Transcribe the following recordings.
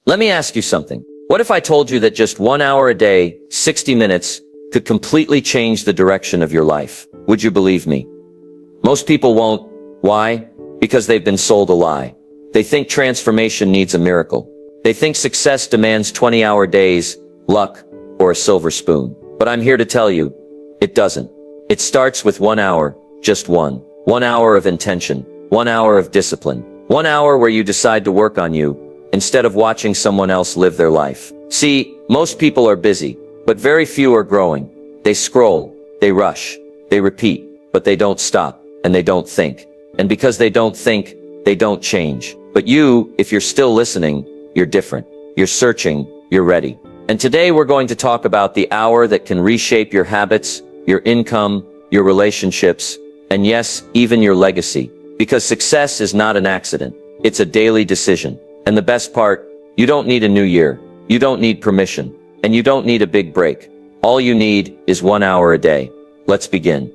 Let me ask you something. What if I told you that just 1 hour a day, 60 minutes, could completely change the direction of your life? Would you believe me? Most people won't. Why? Because they've been sold a lie. They think transformation needs a miracle. They think success demands 20-hour days, luck, or a silver spoon. But I'm here to tell you, it doesn't. It starts with 1 hour, just one. 1 hour of intention, 1 hour of discipline, 1 hour where you decide to work on you, instead of watching someone else live their life. See, most people are busy, but very few are growing. They scroll, they rush, they repeat, but they don't stop, and they don't think. And because they don't think, they don't change. But you, if you're still listening, you're different. You're searching, you're ready. And today we're going to talk about the hour that can reshape your habits, your income, your relationships, and yes, even your legacy. Because success is not an accident. It's a daily decision. And the best part, you don't need a new year. You don't need permission. And you don't need a big break. All you need is 1 hour a day. Let's begin.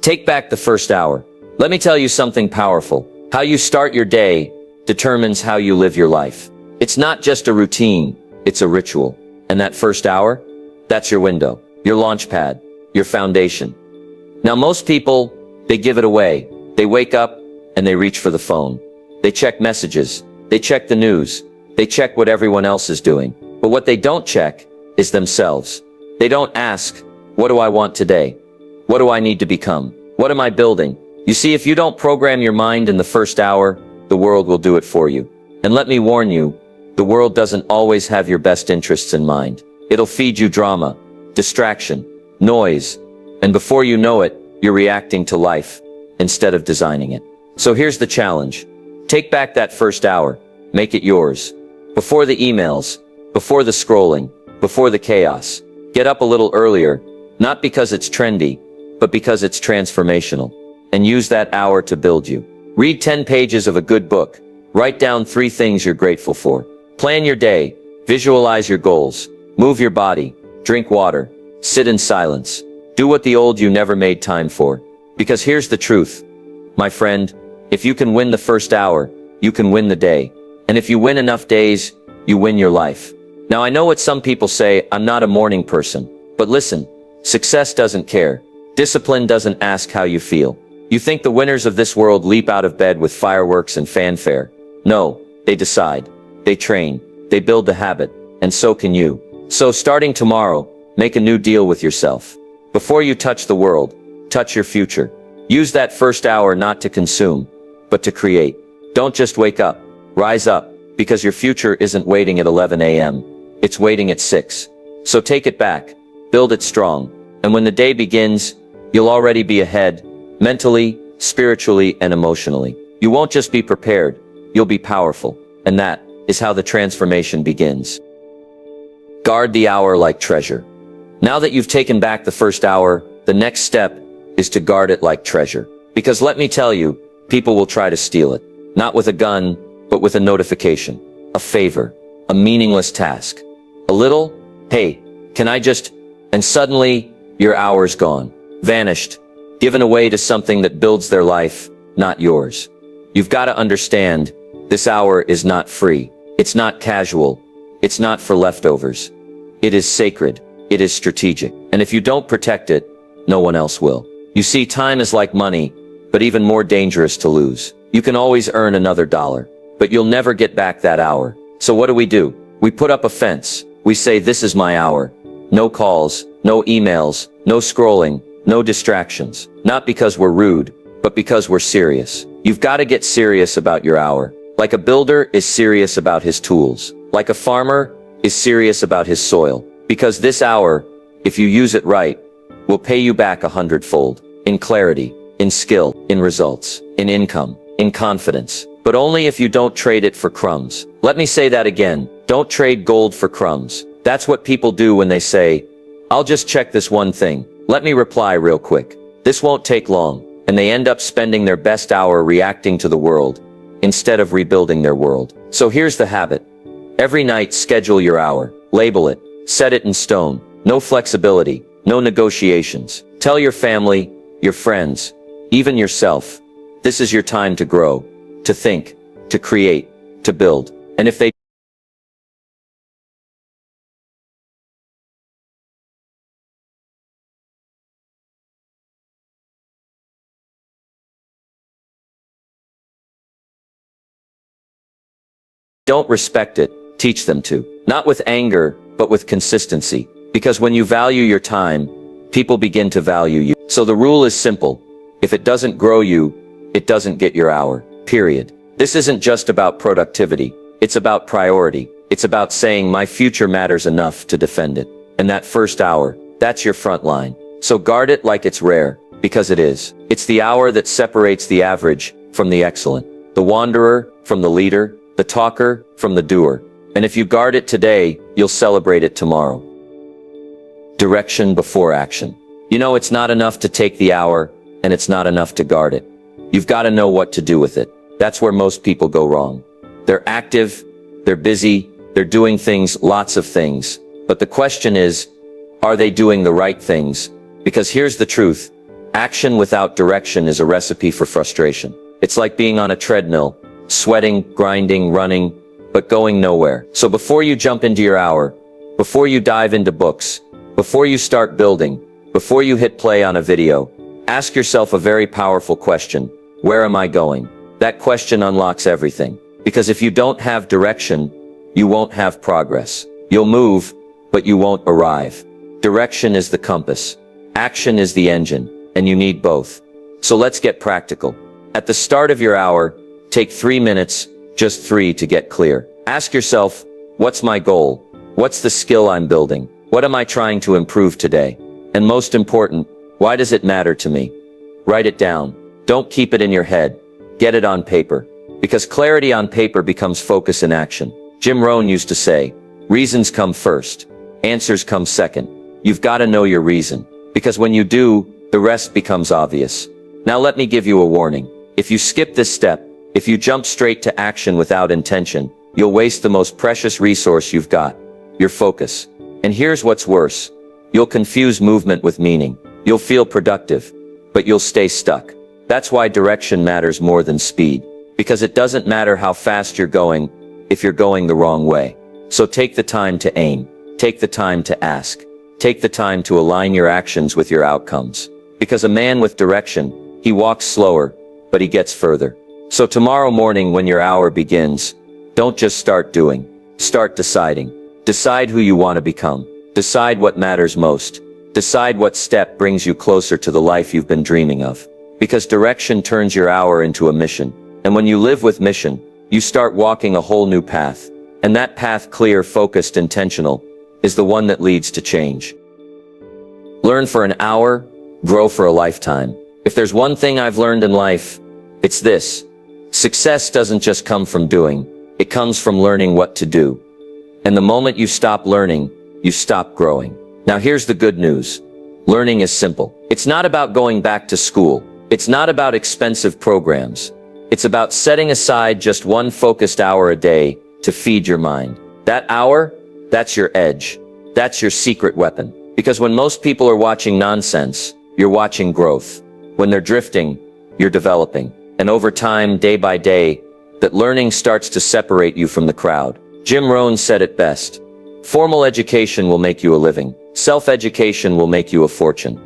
Take back the first hour. Let me tell you something powerful. How you start your day determines how you live your life. It's not just a routine, it's a ritual. And that first hour, that's your window, your launch pad, your foundation. Now most people, they give it away. They wake up and they reach for the phone. They check messages. They check the news. They check what everyone else is doing. But what they don't check is themselves. They don't ask, what do I want today? What do I need to become? What am I building? You see, if you don't program your mind in the first hour, the world will do it for you. And let me warn you, the world doesn't always have your best interests in mind. It'll feed you drama, distraction, noise, and before you know it, you're reacting to life instead of designing it. So here's the challenge. Take back that first hour. Make it yours. Before the emails, before the scrolling, before the chaos. Get up a little earlier, not because it's trendy, but because it's transformational. And use that hour to build you. Read 10 pages of a good book. Write down 3 things you're grateful for. Plan your day. Visualize your goals. Move your body. Drink water. Sit in silence. Do what the old you never made time for. Because here's the truth. My friend, if you can win the first hour, you can win the day. And if you win enough days, you win your life. Now I know what some people say, I'm not a morning person. But listen, success doesn't care. Discipline doesn't ask how you feel. You think the winners of this world leap out of bed with fireworks and fanfare. No, they decide. They train. They build the habit. And so can you. So starting tomorrow, make a new deal with yourself. Before you touch the world, touch your future. Use that first hour not to consume, but to create. Don't just wake up. Rise up, because your future isn't waiting at 11 a.m. It's waiting at 6. So take it back. Build it strong. And when the day begins, you'll already be ahead. Mentally, spiritually, and emotionally. You won't just be prepared, you'll be powerful. And that is how the transformation begins. Guard the hour like treasure. Now that you've taken back the first hour, the next step is to guard it like treasure. Because let me tell you, people will try to steal it. Not with a gun, but with a notification, a favor, a meaningless task. A little, hey, can I just, and suddenly, your hour's gone, vanished. Given away to something that builds their life, not yours. You've got to understand, this hour is not free. It's not casual. It's not for leftovers. It is sacred. It is strategic. And if you don't protect it, no one else will. You see, time is like money, but even more dangerous to lose. You can always earn another dollar, but you'll never get back that hour. So what do? We put up a fence. We say, this is my hour. No calls, no emails, no scrolling, no distractions. Not because we're rude, but because we're serious. You've got to get serious about your hour. Like a builder is serious about his tools. Like a farmer is serious about his soil. Because this hour, if you use it right, will pay you back 100-fold. In clarity, in skill, in results, in income, in confidence. But only if you don't trade it for crumbs. Let me say that again. Don't trade gold for crumbs. That's what people do when they say, I'll just check this one thing. Let me reply real quick. This won't take long. And they end up spending their best hour reacting to the world, instead of rebuilding their world. So here's the habit. Every night schedule your hour. Label it. Set it in stone. No flexibility. No negotiations. Tell your family, your friends, even yourself. This is your time to grow, to think, to create, to build. And if they don't respect it, teach them to. Not with anger, but with consistency. Because when you value your time, people begin to value you. So the rule is simple. If it doesn't grow you, it doesn't get your hour. Period. This isn't just about productivity. It's about priority. It's about saying my future matters enough to defend it. And that first hour, that's your front line. So guard it like it's rare, because it is. It's the hour that separates the average from the excellent, the wanderer from the leader, the talker from the doer. And if you guard it today, you'll celebrate it tomorrow. Direction before action. You know, it's not enough to take the hour, and it's not enough to guard it. You've got to know what to do with it. That's where most people go wrong. They're active, they're busy, they're doing things, lots of things. But the question is, are they doing the right things? Because here's the truth. Action without direction is a recipe for frustration. It's like being on a treadmill, sweating, grinding, running, but going nowhere. So before you jump into your hour, before you dive into books, before you start building, before you hit play on a video, ask yourself a very powerful question. Where am I going? That question unlocks everything. Because if you don't have direction, you won't have progress. You'll move, but you won't arrive. Direction is the compass. Action is the engine, and you need both. So let's get practical. At the start of your hour, take 3 minutes, just 3 to get clear. Ask yourself, what's my goal? What's the skill I'm building? What am I trying to improve today? And most important, why does it matter to me? Write it down. Don't keep it in your head. Get it on paper. Because clarity on paper becomes focus in action. Jim Rohn used to say, reasons come first, answers come second. You've got to know your reason. Because when you do, the rest becomes obvious. Now let me give you a warning. If you skip this step, if you jump straight to action without intention, you'll waste the most precious resource you've got, your focus. And here's what's worse. You'll confuse movement with meaning. You'll feel productive, but you'll stay stuck. That's why direction matters more than speed. Because it doesn't matter how fast you're going, if you're going the wrong way. So take the time to aim. Take the time to ask. Take the time to align your actions with your outcomes. Because a man with direction, he walks slower, but he gets further. So tomorrow morning when your hour begins, don't just start doing. Start deciding. Decide who you want to become. Decide what matters most. Decide what step brings you closer to the life you've been dreaming of. Because direction turns your hour into a mission. And when you live with mission, you start walking a whole new path. And that path, clear, focused, intentional, is the one that leads to change. Learn for an hour, grow for a lifetime. If there's one thing I've learned in life, it's this. Success doesn't just come from doing, it comes from learning what to do. And the moment you stop learning, you stop growing. Now here's the good news. Learning is simple. It's not about going back to school. It's not about expensive programs. It's about setting aside just one focused hour a day to feed your mind. That hour, that's your edge. That's your secret weapon. Because when most people are watching nonsense, you're watching growth. When they're drifting, you're developing. And over time, day by day, that learning starts to separate you from the crowd. Jim Rohn said it best. Formal education will make you a living. Self-education will make you a fortune.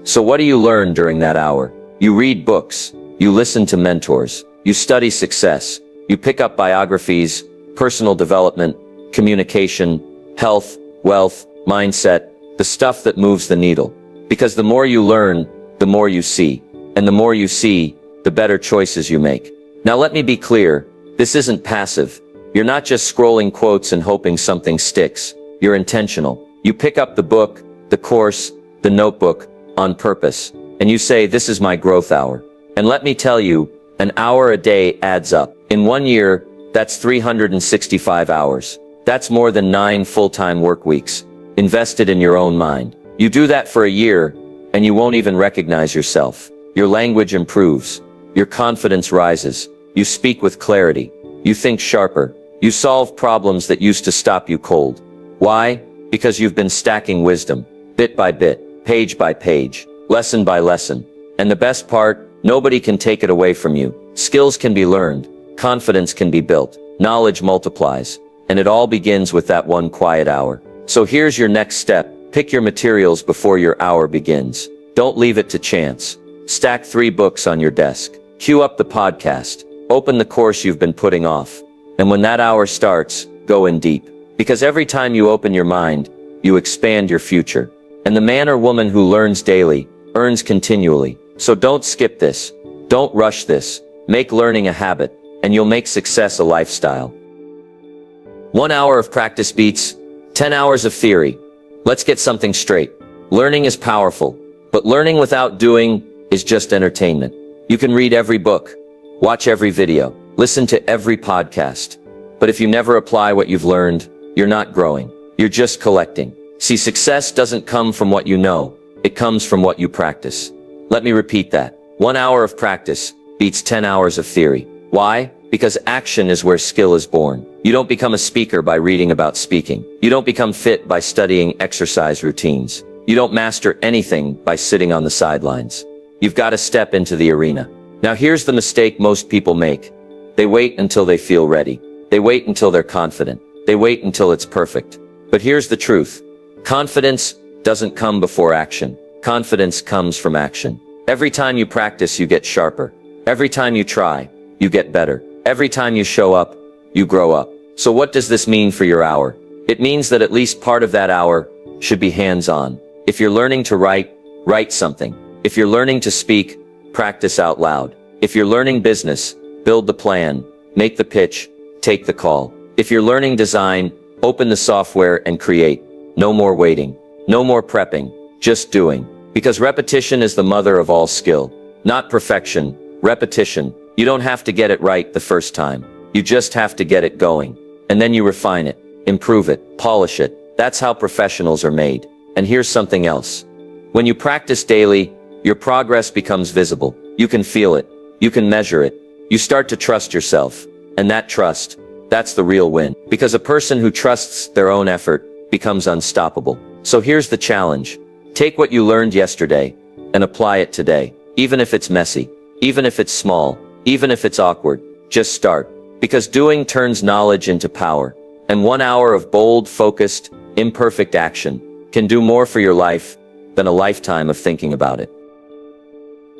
So what do you learn during that hour? You read books. You listen to mentors. You study success. You pick up biographies, personal development, communication, health, wealth, mindset, the stuff that moves the needle. Because the more you learn, the more you see. And the more you see, the better choices you make. Now let me be clear, this isn't passive. You're not just scrolling quotes and hoping something sticks. You're intentional. You pick up the book, the course, the notebook, on purpose. And you say, this is my growth hour. And let me tell you, an hour a day adds up. In 1 year, that's 365 hours. That's more than 9 full-time work weeks, invested in your own mind. You do that for a year, and you won't even recognize yourself. Your language improves. Your confidence rises. You speak with clarity. You think sharper. You solve problems that used to stop you cold. Why? Because you've been stacking wisdom, bit by bit, page by page, lesson by lesson. And the best part, nobody can take it away from you. Skills can be learned. Confidence can be built. Knowledge multiplies. And it all begins with that one quiet hour. So here's your next step. Pick your materials before your hour begins. Don't leave it to chance. Stack 3 books on your desk. Queue up the podcast. Open the course you've been putting off. And when that hour starts, go in deep. Because every time you open your mind, you expand your future. And the man or woman who learns daily, earns continually. So don't skip this. Don't rush this. Make learning a habit, and you'll make success a lifestyle. 1 hour of practice beats 10 hours of theory. Let's get something straight. Learning is powerful, but learning without doing is just entertainment. You can read every book, watch every video, listen to every podcast. But if you never apply what you've learned, you're not growing. You're just collecting. See, success doesn't come from what you know. It comes from what you practice. Let me repeat that. 1 hour of practice beats 10 hours of theory. Why? Because action is where skill is born. You don't become a speaker by reading about speaking. You don't become fit by studying exercise routines. You don't master anything by sitting on the sidelines. You've got to step into the arena. Now here's the mistake most people make. They wait until they feel ready. They wait until they're confident. They wait until it's perfect. But here's the truth. Confidence doesn't come before action. Confidence comes from action. Every time you practice, you get sharper. Every time you try, you get better. Every time you show up, you grow up. So what does this mean for your hour? It means that at least part of that hour should be hands-on. If you're learning to write, write something. If you're learning to speak, practice out loud. If you're learning business, build the plan, make the pitch, take the call. If you're learning design, open the software and create. No more waiting. No more prepping. Just doing. Because repetition is the mother of all skill. Not perfection. Repetition. You don't have to get it right the first time. You just have to get it going. And then you refine it, improve it, polish it. That's how professionals are made. And here's something else. When you practice daily, your progress becomes visible. You can feel it. You can measure it. You start to trust yourself. And that trust, that's the real win. Because a person who trusts their own effort becomes unstoppable. So here's the challenge. Take what you learned yesterday and apply it today. Even if it's messy, even if it's small, even if it's awkward, just start. Because doing turns knowledge into power. And 1 hour of bold, focused, imperfect action can do more for your life than a lifetime of thinking about it.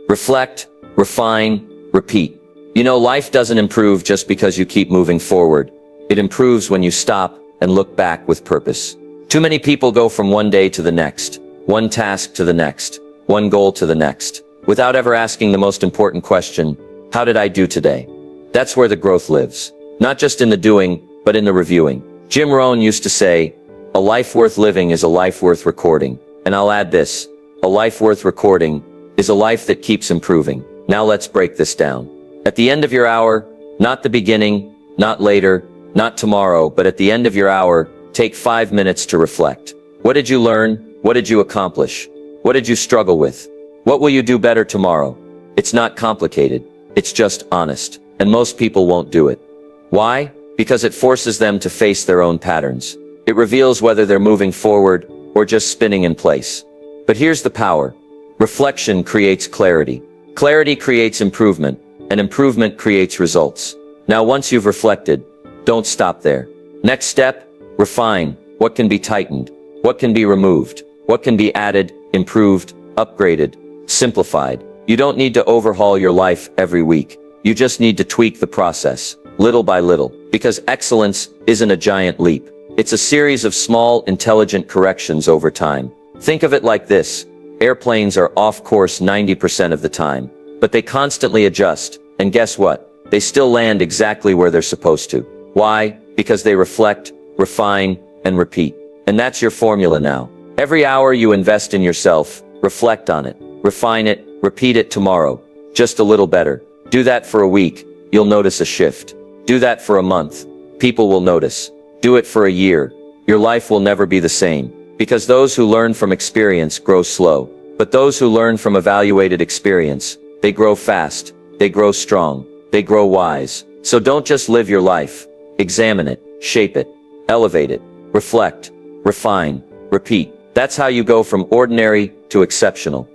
Reflect, refine, repeat. You know, life doesn't improve just because you keep moving forward. It improves when you stop and look back with purpose. Too many people go from one day to the next, one task to the next, one goal to the next, without ever asking the most important question, how did I do today? That's where the growth lives. Not just in the doing, but in the reviewing. Jim Rohn used to say, a life worth living is a life worth recording. And I'll add this, a life worth recording is a life that keeps improving. Now let's break this down. At the end of your hour, not the beginning, not later, not tomorrow, but at the end of your hour, take 5 minutes to reflect. What did you learn? What did you accomplish? What did you struggle with? What will you do better tomorrow? It's not complicated. It's just honest. And most people won't do it. Why? Because it forces them to face their own patterns. It reveals whether they're moving forward or just spinning in place. But here's the power. Reflection creates clarity. Clarity creates improvement, and improvement creates results. Now once you've reflected, don't stop there. Next step, refine. What can be tightened? What can be removed? What can be added, improved, upgraded, simplified? You don't need to overhaul your life every week. You just need to tweak the process, little by little. Because excellence isn't a giant leap. It's a series of small, intelligent corrections over time. Think of it like this. Airplanes are off course 90% of the time, but they constantly adjust. And guess what? They still land exactly where they're supposed to. Why? Because they reflect, refine, and repeat. And that's your formula now. Every hour you invest in yourself, reflect on it, refine it, repeat it tomorrow. Just a little better. Do that for a week, you'll notice a shift. Do that for a month. People will notice. Do it for a year. Your life will never be the same. Because those who learn from experience grow slow. But those who learn from evaluated experience, they grow fast, they grow strong, they grow wise. So don't just live your life. Examine it, shape it, elevate it, reflect, refine, repeat. That's how you go from ordinary to exceptional.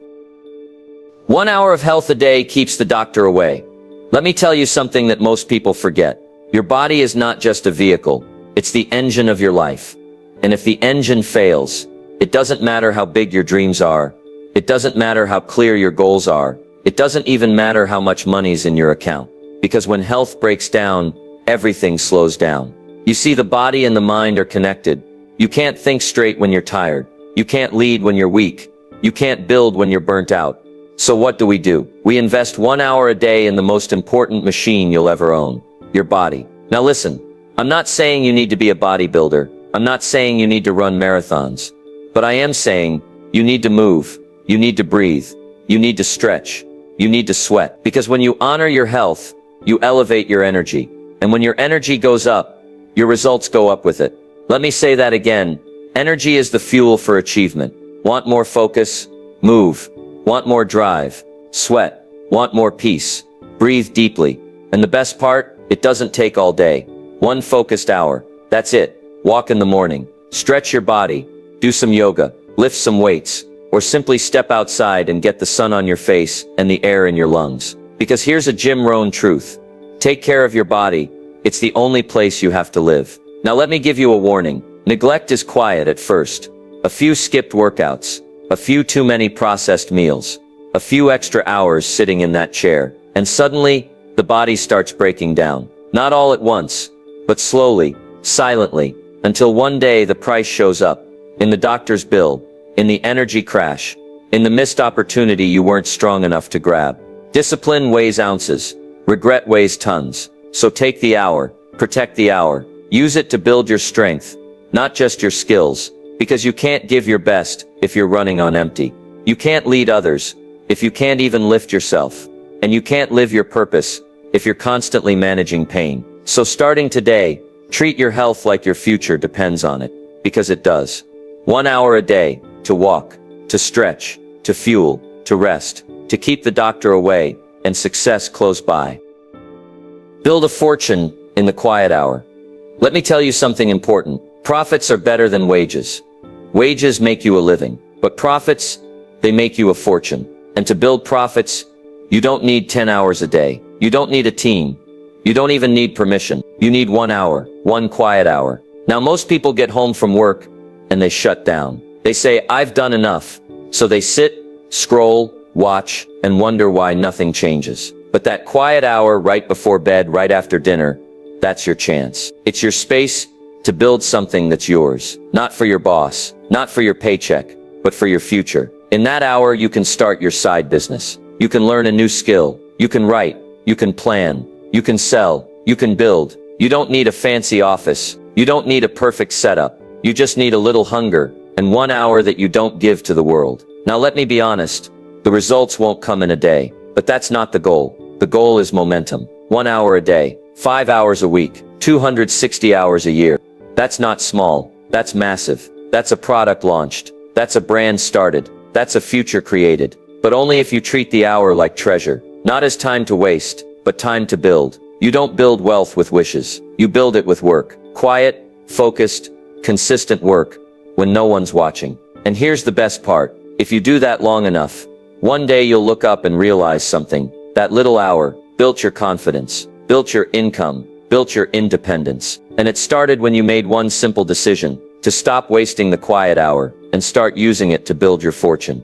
1 hour of health a day keeps the doctor away. Let me tell you something that most people forget. Your body is not just a vehicle. It's the engine of your life. And if the engine fails, it doesn't matter how big your dreams are. It doesn't matter how clear your goals are. It doesn't even matter how much money's in your account. Because when health breaks down, everything slows down. You see, the body and the mind are connected. You can't think straight when you're tired. You can't lead when you're weak. You can't build when you're burnt out. So what do? We invest 1 hour a day in the most important machine you'll ever own, your body. Now listen, I'm not saying you need to be a bodybuilder. I'm not saying you need to run marathons. But I am saying you need to move. You need to breathe. You need to stretch. You need to sweat. Because when you honor your health, you elevate your energy. And when your energy goes up, your results go up with it. Let me say that again. Energy is the fuel for achievement. Want more focus? Move. Want more drive? Sweat. Want more peace? Breathe deeply. And the best part, it doesn't take all day. 1 focused hour. That's it. Walk in the morning. Stretch your body. Do some yoga. Lift some weights. Or simply step outside and get the sun on your face and the air in your lungs. Because here's a Jim Rohn truth. Take care of your body. It's the only place you have to live. Now let me give you a warning. Neglect is quiet at first. A few skipped workouts. A few too many processed meals. A few extra hours sitting in that chair. And suddenly, the body starts breaking down. Not all at once, but slowly, silently, until one day the price shows up. In the doctor's bill. In the energy crash. In the missed opportunity you weren't strong enough to grab. Discipline weighs ounces. Regret weighs tons. So take the hour. Protect the hour. Use it to build your strength. Not just your skills. Because you can't give your best if you're running on empty. You can't lead others if you can't even lift yourself. And you can't live your purpose if you're constantly managing pain. So starting today, treat your health like your future depends on it. Because it does. 1 hour a day. To walk, to stretch, to fuel, to rest, to keep the doctor away, and success close by. Build a fortune in the quiet hour. Let me tell you something important. Profits are better than wages. Wages make you a living, but profits, they make you a fortune. And to build profits, you don't need 10 hours a day. You don't need a team. You don't even need permission. You need 1 hour, 1 quiet hour. Now most people get home from work and they shut down. They say, I've done enough. So they sit, scroll, watch, and wonder why nothing changes. But that quiet hour right before bed, right after dinner, that's your chance. It's your space to build something that's yours. Not for your boss, not for your paycheck, but for your future. In that hour, you can start your side business. You can learn a new skill. You can write. You can plan. You can sell. You can build. You don't need a fancy office. You don't need a perfect setup. You just need a little hunger. And 1 hour that you don't give to the world. Now let me be honest, the results won't come in a day, but that's not the goal. The goal is momentum. 1 hour a day, 5 hours a week, 260 hours a year. That's not small, that's massive. That's a product launched. That's a brand started. That's a future created. But only if you treat the hour like treasure. Not as time to waste, but time to build. You don't build wealth with wishes. You build it with work. Quiet, focused, consistent work. When no one's watching. And here's the best part. If you do that long enough, one day you'll look up and realize something. That little hour built your confidence, built your income, built your independence. And it started when you made one simple decision, to stop wasting the quiet hour and start using it to build your fortune.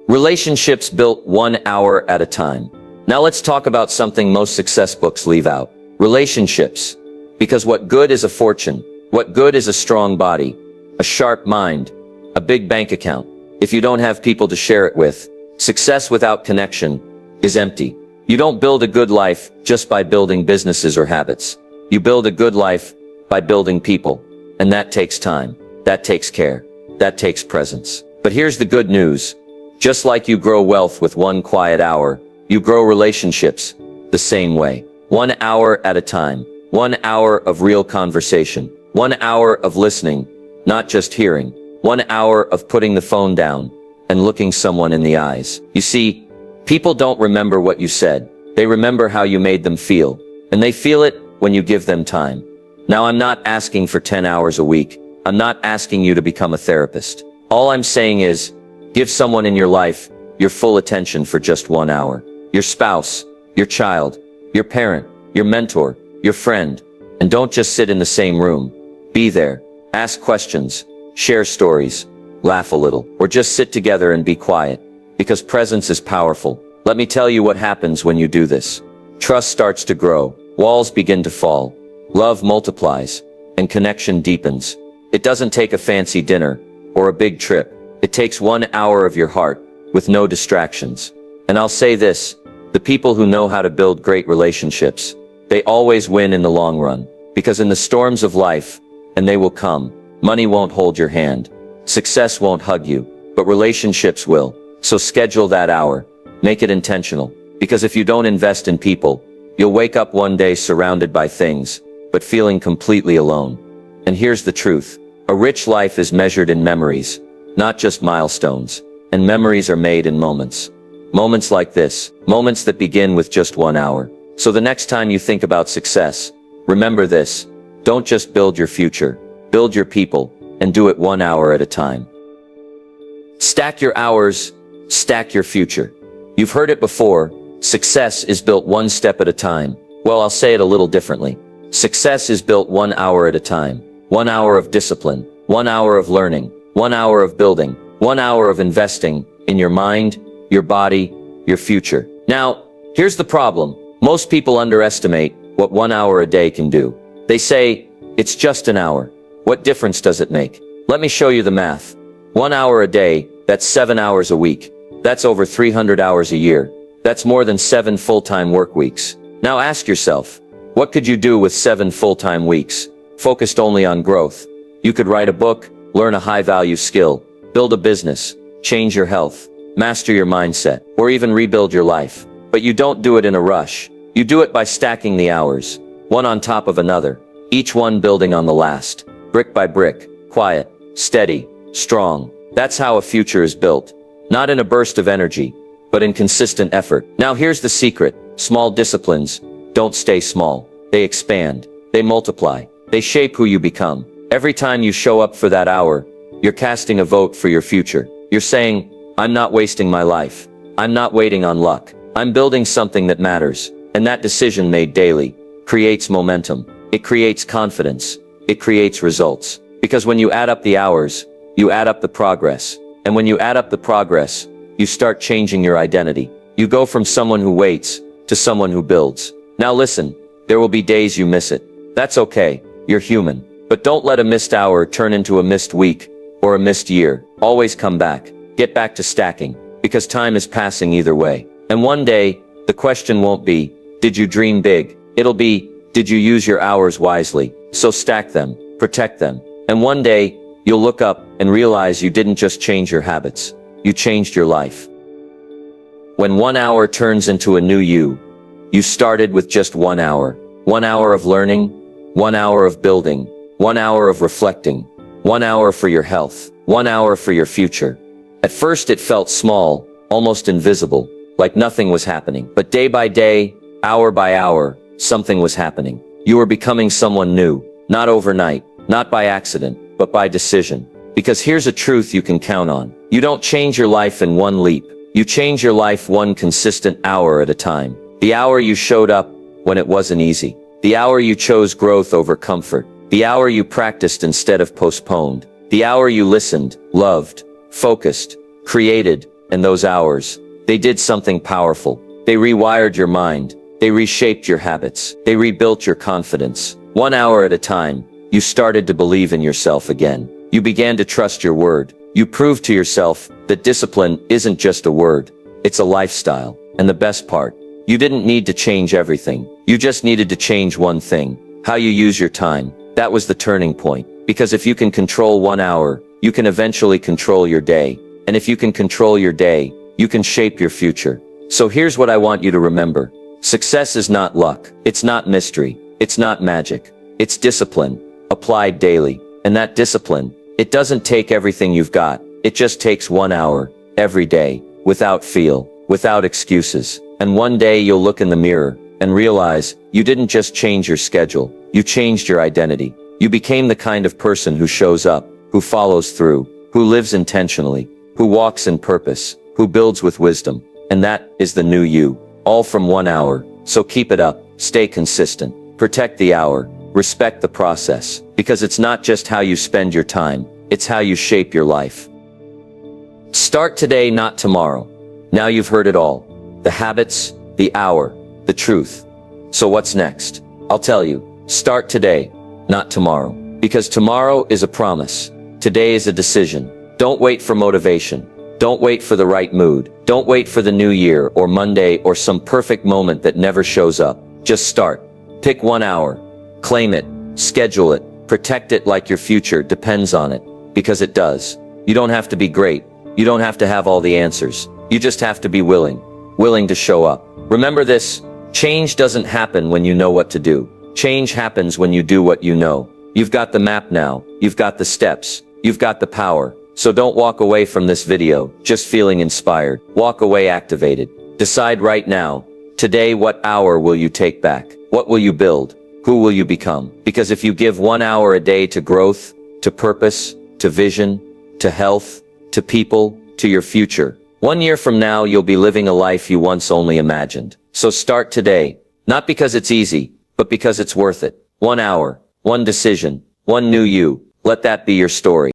Relationships built 1 hour at a time. Now let's talk about something most success books leave out. Relationships. Because what good is a fortune? What good is a strong body? A sharp mind, a big bank account. If you don't have people to share it with, success without connection is empty. You don't build a good life just by building businesses or habits. You build a good life by building people. And that takes time. That takes care. That takes presence. But here's the good news. Just like you grow wealth with 1 quiet hour, you grow relationships the same way. 1 hour at a time. 1 hour of real conversation. 1 hour of listening. Not just hearing. 1 hour of putting the phone down and looking someone in the eyes. You see, people don't remember what you said. They remember how you made them feel. And they feel it when you give them time. Now I'm not asking for 10 hours a week. I'm not asking you to become a therapist. All I'm saying is, give someone in your life your full attention for just 1 hour. Your spouse, your child, your parent, your mentor, your friend. And don't just sit in the same room. Be there. Ask questions, share stories, laugh a little, or just sit together and be quiet. Because presence is powerful. Let me tell you what happens when you do this. Trust starts to grow. walls begin to fall, love multiplies, and connection deepens. It doesn't take a fancy dinner or a big trip. It takes 1 hour of your heart with no distractions. And I'll say this, the people who know how to build great relationships, they always win in the long run. Because in the storms of life, and they will come, money won't hold your hand, success won't hug you, but relationships will. So schedule that hour, make it intentional. Because if you don't invest in people, you'll wake up one day surrounded by things, but feeling completely alone. And here's the truth. A rich life is measured in memories, not just milestones. And memories are made in moments. Moments like this, moments that begin with just 1 hour. So the next time you think about success, remember this. Don't just build your future, build your people, and do it 1 hour at a time. Stack your hours, stack your future. You've heard it before, success is built one step at a time. Well, I'll say it a little differently. Success is built 1 hour at a time. 1 hour of discipline, 1 hour of learning, 1 hour of building, 1 hour of investing in your mind, your body, your future. Now, here's the problem. Most people underestimate what 1 hour a day can do. They say, it's just an hour. What difference does it make? Let me show you the math. 1 hour a day, that's 7 hours a week. That's over 300 hours a year. That's more than 7 full-time work weeks. Now ask yourself, what could you do with 7 full-time weeks, focused only on growth? You could write a book, learn a high-value skill, build a business, change your health, master your mindset, or even rebuild your life. But you don't do it in a rush. You do it by stacking the hours, one on top of another, each one building on the last, brick by brick, quiet, steady, strong. That's how a future is built. Not in a burst of energy, but in consistent effort. Now here's the secret. Small disciplines don't stay small. They expand. They multiply. They shape who you become. Every time you show up for that hour, you're casting a vote for your future. You're saying, I'm not wasting my life. I'm not waiting on luck. I'm building something that matters. And that decision made daily creates momentum. It creates confidence. It creates results. Because when you add up the hours, you add up the progress. And when you add up the progress, you start changing your identity. You go from someone who waits to someone who builds. Now listen, there will be days you miss it. That's okay. You're human. But don't let a missed hour turn into a missed week or a missed year. Always come back. Get back to stacking. Because time is passing either way. And one day, the question won't be, did you dream big? It'll be, did you use your hours wisely? So stack them, protect them. And one day, you'll look up and realize you didn't just change your habits. You changed your life. When 1 hour turns into a new you, you started with just 1 hour. 1 hour of learning, 1 hour of building, 1 hour of reflecting, 1 hour for your health, 1 hour for your future. At first it felt small, almost invisible, like nothing was happening. But day by day, hour by hour, something was happening. You were becoming someone new, not overnight, not by accident, but by decision. Because here's a truth you can count on. You don't change your life in one leap. You change your life one consistent hour at a time. The hour you showed up when it wasn't easy. The hour you chose growth over comfort. The hour you practiced instead of postponed. The hour you listened, loved, focused, created, and those hours, they did something powerful. They rewired your mind. They reshaped your habits. They rebuilt your confidence. 1 hour at a time, you started to believe in yourself again. You began to trust your word. You proved to yourself that discipline isn't just a word. It's a lifestyle. And the best part, you didn't need to change everything. You just needed to change one thing. How you use your time. That was the turning point. Because if you can control 1 hour, you can eventually control your day. And if you can control your day, you can shape your future. So here's what I want you to remember. Success is not luck. It's not mystery. It's not magic. It's discipline, applied daily. And that discipline, it doesn't take everything you've got. It just takes 1 hour, every day, without feel, without excuses. And one day you'll look in the mirror and realize you didn't just change your schedule. You changed your identity. You became the kind of person who shows up, who follows through, who lives intentionally, who walks in purpose, who builds with wisdom. And that is the new you, all from 1 hour. So keep it up, stay consistent, protect the hour, respect the process, because it's not just how you spend your time, it's how you shape your life. Start today, not tomorrow. Now you've heard it all. The habits, the hour, the truth. So what's next? I'll tell you, start today, not tomorrow. Because tomorrow is a promise. Today is a decision. Don't wait for motivation. Don't wait for the right mood. Don't wait for the new year or Monday or some perfect moment that never shows up. Just start. Pick 1 hour. Claim it. Schedule it. Protect it like your future depends on it. Because it does. You don't have to be great. You don't have to have all the answers. You just have to be willing. Willing to show up. Remember this, change doesn't happen when you know what to do. Change happens when you do what you know. You've got the map now. You've got the steps. You've got the power. So don't walk away from this video just feeling inspired. Walk away activated. Decide right now, today, what hour will you take back? What will you build? Who will you become? Because if you give 1 hour a day to growth, to purpose, to vision, to health, to people, to your future, 1 year from now you'll be living a life you once only imagined. So start today, not because it's easy, but because it's worth it. 1 hour, one decision, one new you. Let that be your story.